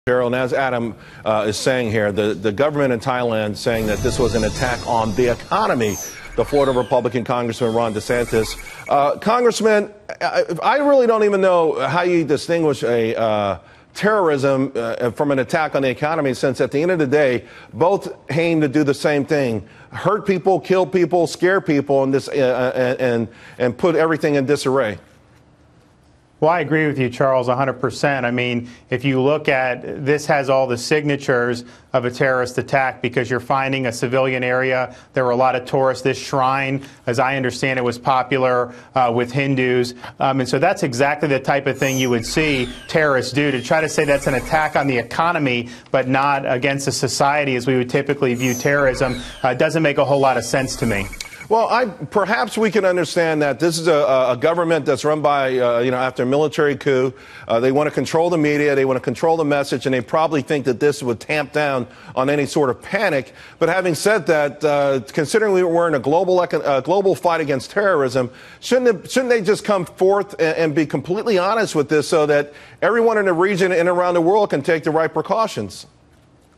Gerald, and as Adam is saying here, the government in Thailand saying that this was an attack on the economy. The Florida Republican Congressman Ron DeSantis. Congressman, I really don't even know how you distinguish a terrorism from an attack on the economy, since at the end of the day, both aim to do the same thing: hurt people, kill people, scare people, and put everything in disarray. Well, I agree with you, Charles, 100%. I mean, if you look at this, has all the signatures of a terrorist attack, because you're finding a civilian area. There were a lot of tourists. This shrine, as I understand it, was popular with Hindus. And so that's exactly the type of thing you would see terrorists do. To try to say that's an attack on the economy, but not against a society as we would typically view terrorism, doesn't make a whole lot of sense to me. Well, perhaps we can understand that this is a government that's run by, after a military coup. They want to control the media. They want to control the message. And they probably think that this would tamp down on any sort of panic. But having said that, considering we're in a global fight against terrorism, shouldn't they just come forth and be completely honest with this, so that everyone in the region and around the world can take the right precautions?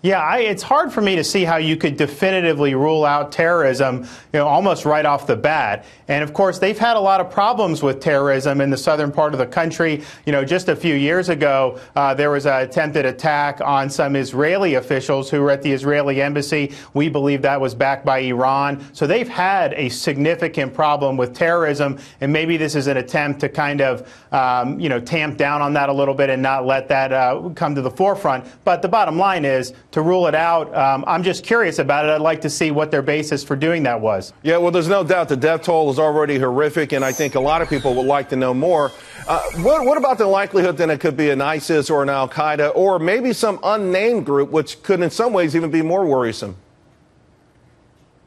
Yeah, it's hard for me to see how you could definitively rule out terrorism, almost right off the bat. And of course, they've had a lot of problems with terrorism in the southern part of the country. Just a few years ago, there was an attempted attack on some Israeli officials who were at the Israeli embassy. We believe that was backed by Iran. So they've had a significant problem with terrorism. And maybe this is an attempt to kind of, tamp down on that a little bit and not let that come to the forefront. But the bottom line is, to rule it out, I'm just curious about it. I'd like to see what their basis for doing that was. Yeah, well, there's no doubt the death toll is already horrific, and I think a lot of people would like to know more. What about the likelihood that it could be an ISIS or an al-Qaeda or maybe some unnamed group, which could in some ways even be more worrisome?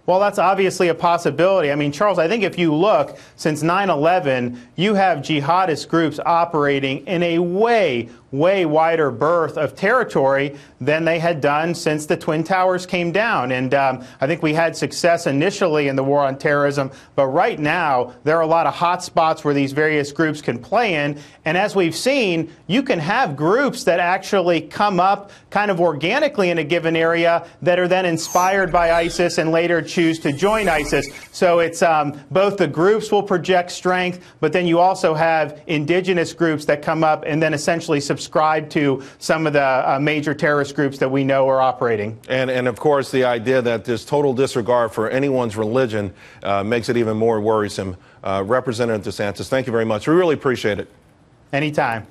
Well, that's obviously a possibility. I mean, Charles, I think if you look, since 9/11, you have jihadist groups operating in a way wider berth of territory than they had done since the Twin Towers came down. And I think we had success initially in the war on terrorism, but right now there are a lot of hot spots where these various groups can play in. And as we've seen, you can have groups that actually come up kind of organically in a given area that are then inspired by ISIS and later choose to join ISIS. So it's both the groups will project strength, but then you also have indigenous groups that come up and then essentially subscribe to some of the major terrorist groups that we know are operating. And of course, the idea that this total disregard for anyone's religion makes it even more worrisome. Representative DeSantis, thank you very much. We really appreciate it. Anytime.